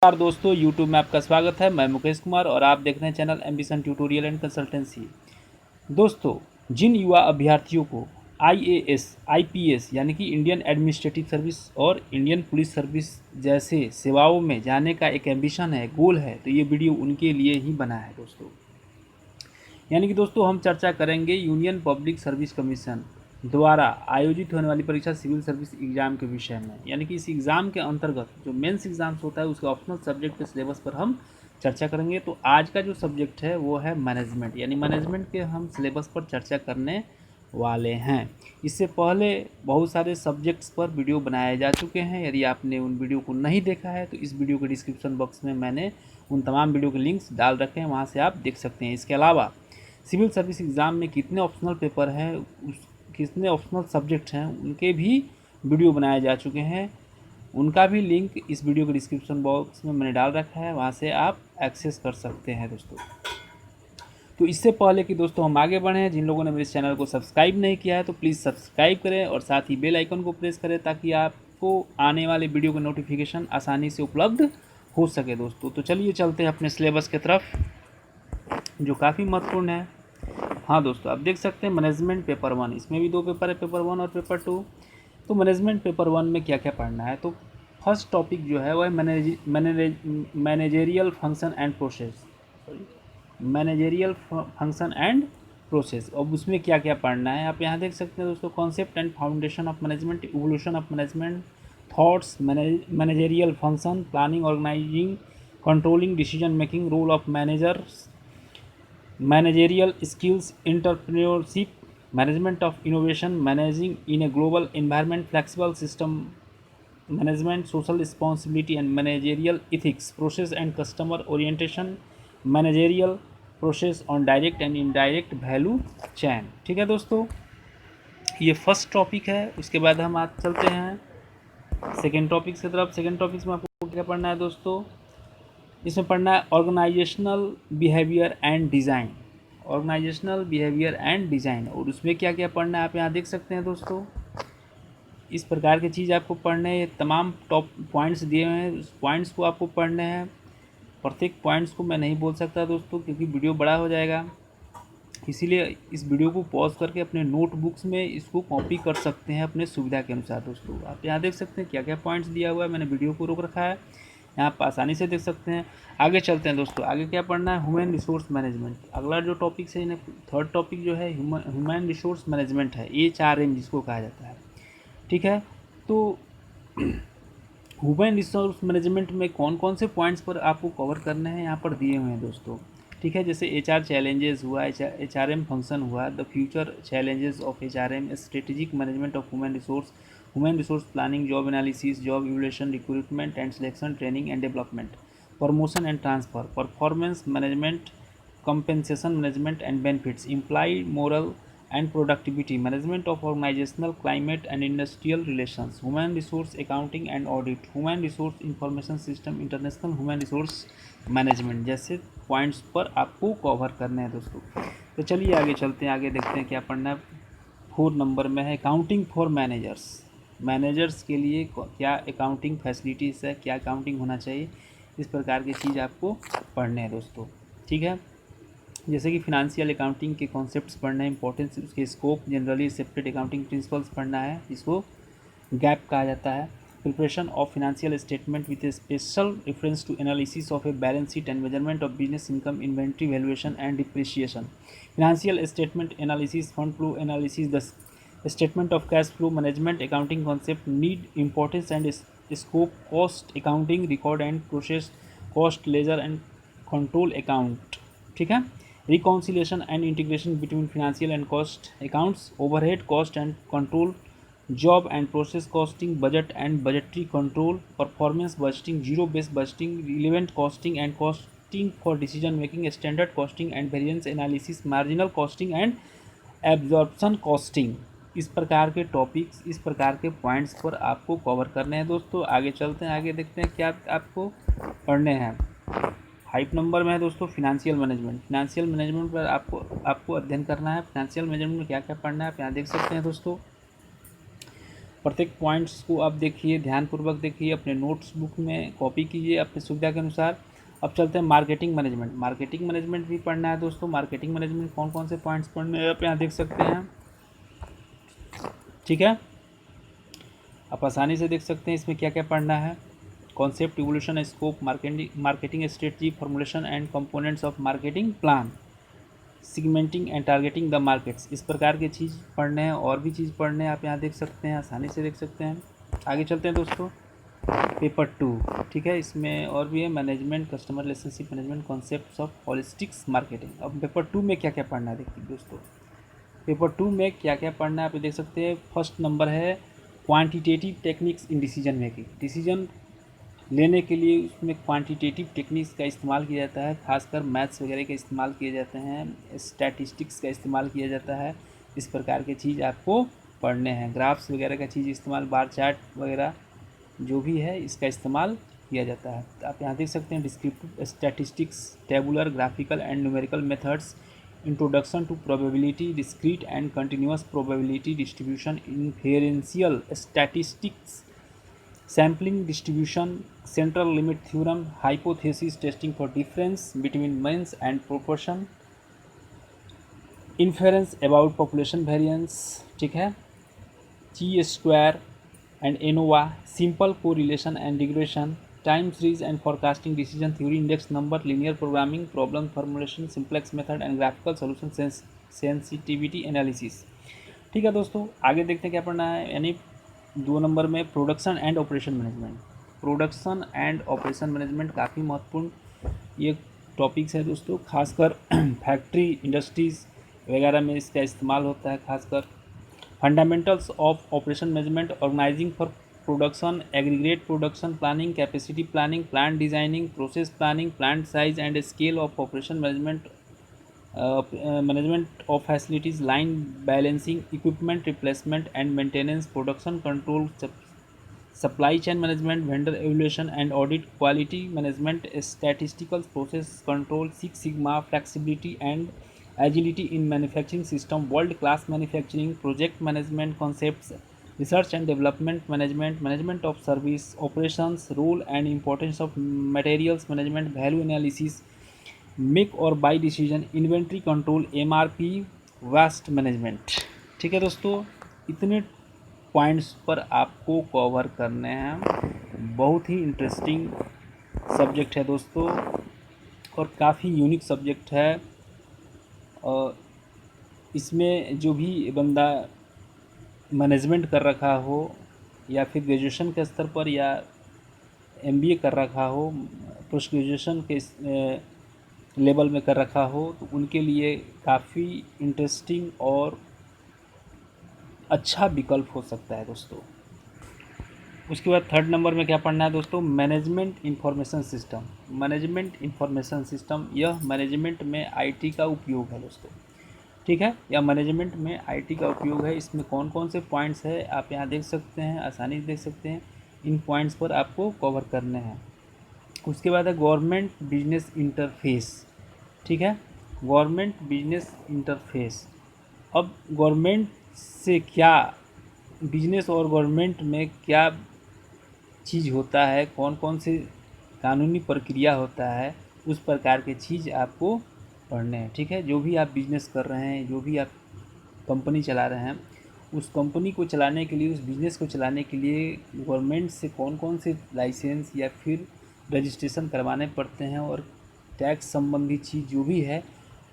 नमस्कार दोस्तों, YouTube में आपका स्वागत है। मैं मुकेश कुमार और आप देख रहे हैं channel ambition tutorial and consultancy. दोस्तों, जिन युवा अभ्यर्थियों को IAS, IPS यानी कि इंडियन एडमिनिस्ट्रेटिव सर्विस और इंडियन पुलिस सर्विस जैसे सेवाओं में जाने का एक एम्बिशन है, गोल है, तो ये वीडियो उनके लिए ही बना है दोस्तों। यानी कि दोस्तों हम चर्चा करेंगे यूनियन पब्लिक सर्विस कमीशन द्वारा आयोजित होने वाली परीक्षा सिविल सर्विस एग्जाम के विषय में। यानी कि इस एग्ज़ाम के अंतर्गत जो मेंस एग्जाम्स होता है उसके ऑप्शनल सब्जेक्ट के सिलेबस पर हम चर्चा करेंगे। तो आज का जो सब्जेक्ट है वो है मैनेजमेंट, यानी मैनेजमेंट के हम सिलेबस पर चर्चा करने वाले हैं। इससे पहले बहुत सारे सब्जेक्ट्स पर वीडियो बनाए जा चुके हैं। यदि आपने उन वीडियो को नहीं देखा है तो इस वीडियो के डिस्क्रिप्शन बॉक्स में मैंने उन तमाम वीडियो के लिंक्स डाल रखे हैं, वहाँ से आप देख सकते हैं। इसके अलावा सिविल सर्विस एग्ज़ाम में कितने ऑप्शनल पेपर हैं, कितने ऑप्शनल सब्जेक्ट हैं, उनके भी वीडियो बनाए जा चुके हैं। उनका भी लिंक इस वीडियो के डिस्क्रिप्शन बॉक्स में मैंने डाल रखा है, वहाँ से आप एक्सेस कर सकते हैं दोस्तों। तो इससे पहले कि दोस्तों हम आगे बढ़ें, जिन लोगों ने मेरे चैनल को सब्सक्राइब नहीं किया है तो प्लीज़ सब्सक्राइब करें और साथ ही बेल आइकन को प्रेस करें ताकि आपको आने वाले वीडियो का नोटिफिकेशन आसानी से उपलब्ध हो सके दोस्तों। तो चलिए चलते हैं अपने सिलेबस की तरफ, जो काफ़ी महत्वपूर्ण है। हाँ दोस्तों, आप देख सकते हैं मैनेजमेंट पेपर 1, इसमें भी 2 पेपर है, पेपर 1 और पेपर 2। तो मैनेजमेंट पेपर 1 में क्या क्या पढ़ना है, तो फर्स्ट टॉपिक जो है वह managerial function and process, managerial function and process. अब उसमें क्या क्या पढ़ना है आप यहाँ देख सकते हैं दोस्तों। Concept and foundation of management, evolution of management, thoughts, managerial function, planning, organising, controlling, decision making, role of managers, managerial skills, entrepreneurship, management of innovation, managing in a global environment, flexible system management, social responsibility and managerial ethics, process and customer orientation, managerial process on direct and indirect value chain। ठीक है दोस्तों, ये first topic है। उसके बाद हम आज चलते हैं सेकेंड टॉपिक की तरफ। सेकेंड टॉपिक में आपको क्या पढ़ना है दोस्तों, इसमें पढ़ना है organisational behaviour and design, organisational behaviour and design. और उसमें क्या क्या पढ़ना है आप यहाँ देख सकते हैं दोस्तों। इस प्रकार की चीज़ आपको पढ़ने हैं, तमाम टॉप पॉइंट्स दिए हुए हैं, उस पॉइंट्स को आपको पढ़ने हैं। प्रत्येक पॉइंट्स को मैं नहीं बोल सकता दोस्तों क्योंकि वीडियो बड़ा हो जाएगा, इसीलिए इस वीडियो को पॉज करके अपने नोटबुक्स में इसको कॉपी कर सकते हैं अपने सुविधा के अनुसार दोस्तों। आप यहाँ देख सकते हैं क्या क्या पॉइंट्स दिया हुआ है, मैंने वीडियो को रोक रखा है, यहाँ आप आसानी से देख सकते हैं। आगे चलते हैं दोस्तों, आगे क्या पढ़ना है, ह्यूमन रिसोर्स मैनेजमेंट। अगला जो टॉपिक है, थर्ड टॉपिक जो है ह्यूमन रिसोर्स मैनेजमेंट है, HRM जिसको कहा जाता है। ठीक है, तो ह्यूमन रिसोर्स मैनेजमेंट में कौन कौन से पॉइंट्स पर आपको कवर करने हैं यहाँ पर दिए हुए हैं दोस्तों। ठीक है, जैसे HR चैलेंजेस हुआ, HRM फंक्शन हुआ, the future challenges of HRM, strategic management of human resource planning, job analysis, job evaluation, recruitment and selection, training and development, promotion and transfer, performance management, compensation management and benefits, employee moral and productivity, management of organizational climate and industrial relations, human resource accounting and audit, human resource information system, international human resource management जैसे points पर आपको cover करने हैं दोस्तों। तो चलिए आगे चलते हैं, आगे देखते हैं क्या पढ़ना है। 4 नंबर में है अकाउंटिंग फॉर मैनेजर्स, मैनेजर्स के लिए क्या अकाउंटिंग फैसिलिटीज़ है, क्या अकाउंटिंग होना चाहिए, इस प्रकार की चीज़ आपको पढ़ने हैं दोस्तों। ठीक है, जैसे कि फिनेंशियल अकाउंटिंग के कॉन्सेप्ट्स पढ़ना है, इंपॉर्टेंस, उसके scope, generally accepted accounting principles पढ़ना है, जिसको गैप कहा जाता है। Preparation of financial statement with a special reference to analysis of a balance sheet and measurement of business income, inventory valuation and depreciation, financial statement analysis, fund flow analysis, the statement of cash flow management, accounting concept, need, importance and scope, cost accounting, record and process, cost ledger and control account. ठीक है, reconciliation and integration between financial and cost accounts, overhead cost and control, job and process costing, budget and budgetary control, performance budgeting, zero based budgeting, relevant costing and costing for decision making, standard costing and variance analysis, marginal costing and absorption costing। इस प्रकार के topics, इस प्रकार के points पर आपको cover करने हैं दोस्तों। आगे चलते हैं, आगे देखते हैं क्या आपको पढ़ने हैं। 5 नंबर में है दोस्तों फिनेंशियल मैनेजमेंट। फिनेंशियल मैनेजमेंट पर आपको अध्ययन करना है। फिनेंशियल मैनेजमेंट में क्या क्या पढ़ना है आप यहाँ देख सकते हैं दोस्तों। प्रत्येक पॉइंट्स को आप देखिए, ध्यानपूर्वक देखिए, अपने नोट्स बुक में कॉपी कीजिए अपनी सुविधा के अनुसार। अब चलते हैं मार्केटिंग मैनेजमेंट। मार्केटिंग मैनेजमेंट भी पढ़ना है दोस्तों। मार्केटिंग मैनेजमेंट कौन कौन से पॉइंट्स पढ़ने हैं आप यहाँ देख सकते हैं, ठीक है, आप आसानी से देख सकते हैं इसमें क्या क्या पढ़ना है। Concept, evolution, scope, marketing strategy, formulation and components of marketing plan, segmenting and targeting the markets, इस प्रकार के चीज़ पढ़ने हैं। और भी चीज़ पढ़ने हैं आप यहाँ देख सकते हैं, आसानी से देख सकते हैं। आगे चलते हैं दोस्तों, पेपर 2, ठीक है, इसमें और भी है management, customer relationship management, concepts of holistics marketing. अब पेपर 2 में क्या क्या पढ़ना है देखिए दोस्तों, पेपर 2 में क्या क्या पढ़ना है आप देख सकते हैं। फर्स्ट नंबर है quantitative techniques in decision making. Decision लेने के लिए उसमें क्वांटिटेटिव टेक्निक्स का इस्तेमाल किया जाता है, खासकर मैथ्स वगैरह का इस्तेमाल किए जाते हैं, स्टैटिस्टिक्स का इस्तेमाल किया जाता है। इस प्रकार के चीज़ आपको पढ़ने हैं। ग्राफ्स वगैरह का चीज़ इस्तेमाल, बार चार्ट वगैरह जो भी है इसका इस्तेमाल किया जाता है। तो आप यहाँ देख सकते हैं descriptive statistics, tabular, graphical and numerical methods, introduction to probability, discrete and continuous probability distribution, inferential statistics, sampling distribution, central limit theorem, hypothesis testing for difference between means and proportion, inference about population variance, ठीक है, chi square and ANOVA, simple correlation and regression, time series and forecasting, decision theory, index number, linear programming, problem formulation, simplex method and graphical solution, sensitivity analysis. ठीक है दोस्तों, आगे देखते हैं क्या पढ़ना है। यानी 2 नंबर में production and operation management. Production and operation management काफ़ी महत्वपूर्ण ये टॉपिक्स है दोस्तों, खासकर फैक्ट्री इंडस्ट्रीज़ वगैरह में इसका इस्तेमाल होता है। खासकर fundamentals of operation management, organising for production, aggregate production planning, capacity planning, plant designing, process planning, plant size and scale of operation management, management of facilities, line balancing, equipment replacement and maintenance, production control, supply chain management, vendor evaluation and audit, quality management, statistical process control, Six Sigma, flexibility and agility in manufacturing system, world class manufacturing, project management concepts, research and development management, management of service operations, role and importance of materials management, value analysis, make और buy decision, inventory control, MRP, waste management. ठीक है दोस्तों, इतने points पर आपको cover करने हैं। बहुत ही इंटरेस्टिंग सब्जेक्ट है दोस्तों और काफ़ी यूनिक सब्जेक्ट है। और इसमें जो भी बंदा मैनेजमेंट कर रखा हो या फिर ग्रेजुएशन के स्तर पर या एमबीए कर रखा हो, पोस्ट ग्रेजुएशन के लेवल में कर रखा हो, तो उनके लिए काफ़ी इंटरेस्टिंग और अच्छा विकल्प हो सकता है दोस्तों। उसके बाद 3rd नंबर में क्या पढ़ना है दोस्तों, management information system. Management information system, यह मैनेजमेंट में आईटी का उपयोग है दोस्तों। ठीक है, या मैनेजमेंट में आईटी का उपयोग है। इसमें कौन कौन से पॉइंट्स है आप यहाँ देख सकते हैं, आसानी से देख सकते हैं। इन पॉइंट्स पर आपको कवर करने हैं। उसके बाद है गवर्नमेंट बिजनेस इंटरफेस। ठीक है, गवर्नमेंट बिजनेस इंटरफेस। अब गवर्नमेंट से क्या, बिजनेस और गवर्नमेंट में क्या चीज़ होता है, कौन कौन से कानूनी प्रक्रिया होता है, उस प्रकार के चीज़ आपको पढ़ने हैं। ठीक है, जो भी आप बिजनेस कर रहे हैं, जो भी आप कंपनी चला रहे हैं, उस कंपनी को चलाने के लिए, उस बिज़नेस को चलाने के लिए गवर्नमेंट से कौन कौन से लाइसेंस या फिर रजिस्ट्रेशन करवाने पड़ते हैं और टैक्स संबंधी चीज़ जो भी है,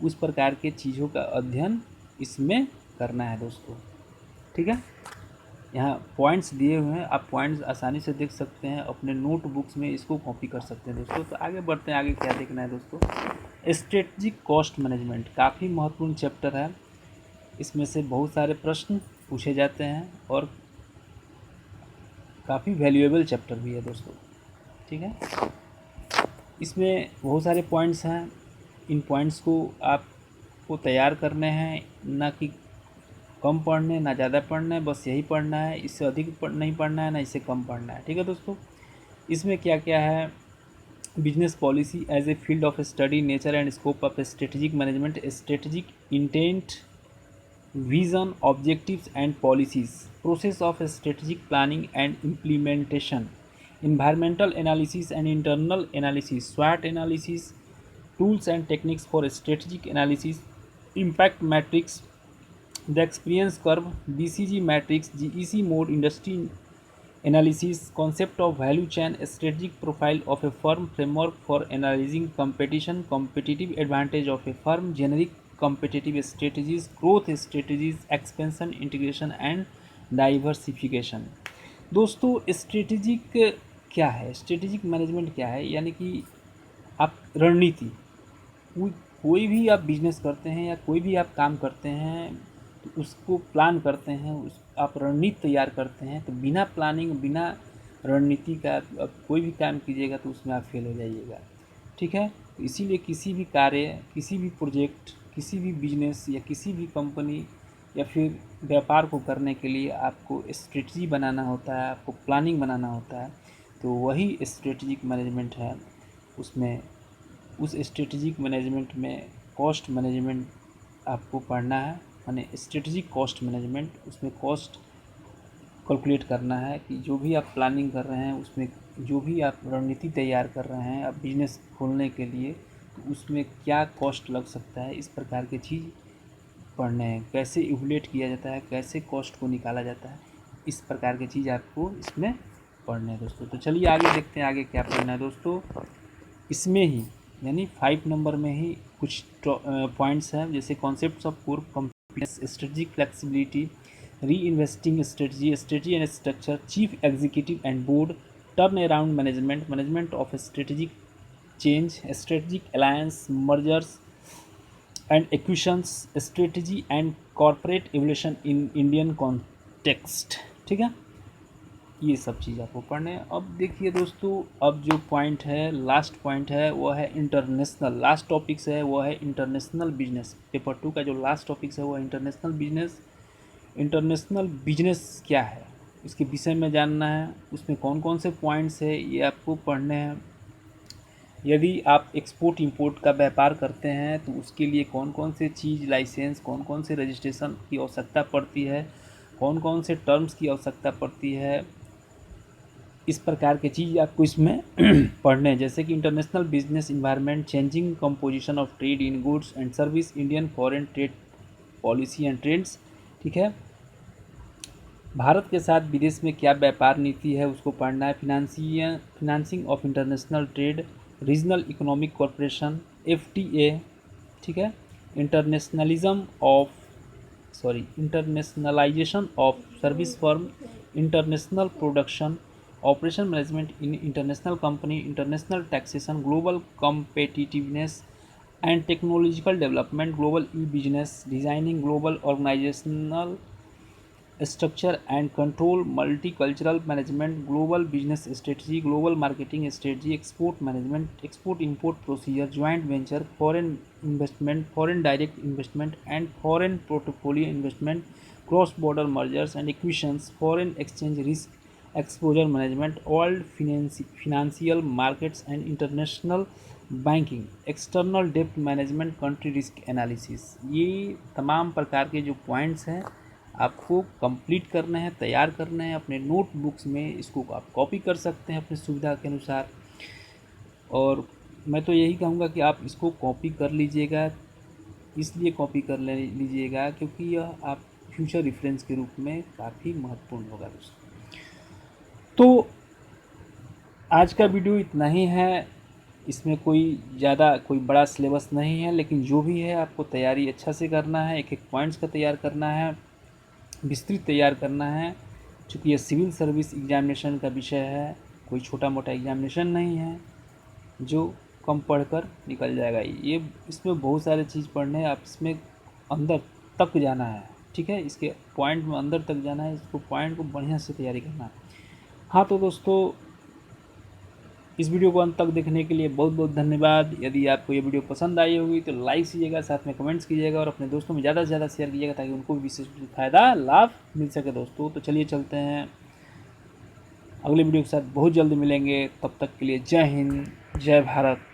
उस प्रकार के चीज़ों का अध्ययन इसमें करना है दोस्तों। ठीक है, यहाँ पॉइंट्स दिए हुए हैं, आप पॉइंट्स आसानी से देख सकते हैं, अपने नोट बुक्स में इसको कॉपी कर सकते हैं दोस्तों। तो आगे बढ़ते हैं, आगे क्या देखना है दोस्तों। स्ट्रेटजिक कॉस्ट मैनेजमेंट काफ़ी महत्वपूर्ण चैप्टर है। इसमें से बहुत सारे प्रश्न पूछे जाते हैं और काफ़ी वैल्यूएबल चैप्टर भी है दोस्तों। ठीक है, इसमें बहुत सारे पॉइंट्स हैं। इन पॉइंट्स को आपको तैयार करने हैं, ना कि कम पढ़ने, ना ज़्यादा पढ़ना है, बस यही पढ़ना है। इससे अधिक नहीं पढ़ना है, ना इससे कम पढ़ना है। ठीक है दोस्तों, इसमें क्या क्या है, business policy as a field of study, nature and scope of strategic management, strategic intent, vision, objectives and policies, process of strategic planning and implementation, environmental analysis and internal analysis, SWOT analysis, tools and techniques for strategic analysis, impact matrix, the experience curve, BCG matrix, GEC mode, industry analysis, concept of value chain, strategic profile of a firm, framework for analyzing competition, competitive advantage of a firm, generic competitive strategies, growth strategies, expansion, integration and diversification. दोस्तों strategic क्या है, strategic management क्या है, यानी कि आप रणनीति, कोई कोई भी आप बिजनेस करते हैं या कोई भी आप काम करते हैं तो उसको प्लान करते हैं, उस आप रणनीति तैयार करते हैं, तो बिना प्लानिंग बिना रणनीति का आप कोई भी काम कीजिएगा तो उसमें आप फेल हो जाइएगा। ठीक है, तो इसीलिए किसी भी कार्य, किसी भी प्रोजेक्ट, किसी भी बिजनेस या किसी भी कंपनी या फिर व्यापार को करने के लिए आपको स्ट्रेटजी बनाना होता है, आपको प्लानिंग बनाना होता है, तो वही स्ट्रेटजिक मैनेजमेंट है। उसमें उस स्ट्रेटजिक मैनेजमेंट में कॉस्ट मैनेजमेंट आपको पढ़ना है, माने स्ट्रेटजिक कॉस्ट मैनेजमेंट, उसमें कॉस्ट कैलकुलेट करना है कि जो भी आप प्लानिंग कर रहे हैं उसमें जो भी आप रणनीति तैयार कर रहे हैं आप बिजनेस खोलने के लिए, तो उसमें क्या कॉस्ट लग सकता है, इस प्रकार की चीज़ पढ़ने हैं, कैसे इवैल्यूएट किया जाता है, कैसे कॉस्ट को निकाला जाता है, इस प्रकार की चीज़ आपको इसमें पढ़ना है दोस्तों। तो चलिए आगे देखते हैं, आगे क्या पढ़ना है दोस्तों। इसमें ही यानी 5 नंबर में ही कुछ पॉइंट्स हैं, जैसे concepts of core competence, strategic flexibility, re investing strategy, strategy and structure, chief executive and board, turn around management, management of strategic change, strategic alliance, mergers and acquisitions, strategy and corporate evolution in Indian context. ठीक है, ये सब चीज़ आपको पढ़ने हैं। अब देखिए दोस्तों, अब जो पॉइंट है, लास्ट पॉइंट है, वो है इंटरनेशनल, लास्ट टॉपिक्स है वो है इंटरनेशनल बिजनेस। पेपर 2 का जो लास्ट टॉपिक्स है वो है इंटरनेशनल बिजनेस। इंटरनेशनल बिजनेस क्या है इसके विषय में जानना है, उसमें कौन कौन से पॉइंट्स है ये आपको पढ़ने हैं। यदि आप एक्सपोर्ट इंपोर्ट का व्यापार करते हैं तो उसके लिए कौन कौन से चीज़, लाइसेंस, कौन कौन से रजिस्ट्रेशन की आवश्यकता पड़ती है, कौन कौन से टर्म्स की आवश्यकता पड़ती है, इस प्रकार की चीज़ आपको इसमें पढ़ने हैं। जैसे कि international business environment, changing composition of trade in goods and service, Indian foreign trade policy and trends. ठीक है, भारत के साथ विदेश में क्या व्यापार नीति है उसको पढ़ना है। Financing of international trade, regional economic corporation, FTA। ठीक है, internationalisation of service firm, international production, operation management in international company, international taxation, global competitiveness and technological development, global e business, designing global organisational structure and control, multicultural management, global business strategy, global marketing strategy, export management, export import procedure, joint venture, foreign investment, foreign direct investment and foreign portfolio investment, cross border mergers and acquisitions, foreign exchange risk exposure management, world financial markets and international banking, external डेप्ट management, country risk analysis. ये तमाम प्रकार के जो points हैं आपको complete करने हैं, तैयार करने हैं अपने नोटबुक्स में। इसको आप कॉपी कर सकते हैं अपनी सुविधा के अनुसार, और मैं तो यही कहूँगा कि आप इसको कॉपी कर लीजिएगा। इसलिए कॉपी कर लीजिएगा क्योंकि यह आप फ्यूचर रेफरेंस के रूप में काफ़ी महत्वपूर्ण होगा दोस्तों। तो आज का वीडियो इतना ही है, इसमें कोई बड़ा सिलेबस नहीं है, लेकिन जो भी है आपको तैयारी अच्छा से करना है, एक एक पॉइंट्स का तैयार करना है, विस्तृत तैयार करना है। चूँकि यह सिविल सर्विस एग्जामिनेशन का विषय है, कोई छोटा मोटा एग्जामिनेशन नहीं है जो कम पढ़कर निकल जाएगा। ये इसमें बहुत सारे चीज़ पढ़ने हैं, आप इसमें अंदर तक जाना है। ठीक है, इसके पॉइंट में अंदर तक जाना है, इसको पॉइंट को बढ़िया से तैयारी करना है। हाँ तो दोस्तों, इस वीडियो को अंत तक देखने के लिए बहुत बहुत धन्यवाद। यदि आपको ये वीडियो पसंद आई होगी तो लाइक कीजिएगा, साथ में कमेंट्स कीजिएगा और अपने दोस्तों में ज़्यादा से ज़्यादा शेयर कीजिएगा ताकि उनको भी विशेष फ़ायदा लाभ मिल सके दोस्तों। तो चलिए चलते हैं, अगले वीडियो के साथ बहुत जल्दी मिलेंगे। तब तक के लिए जय हिंद, जय भारत।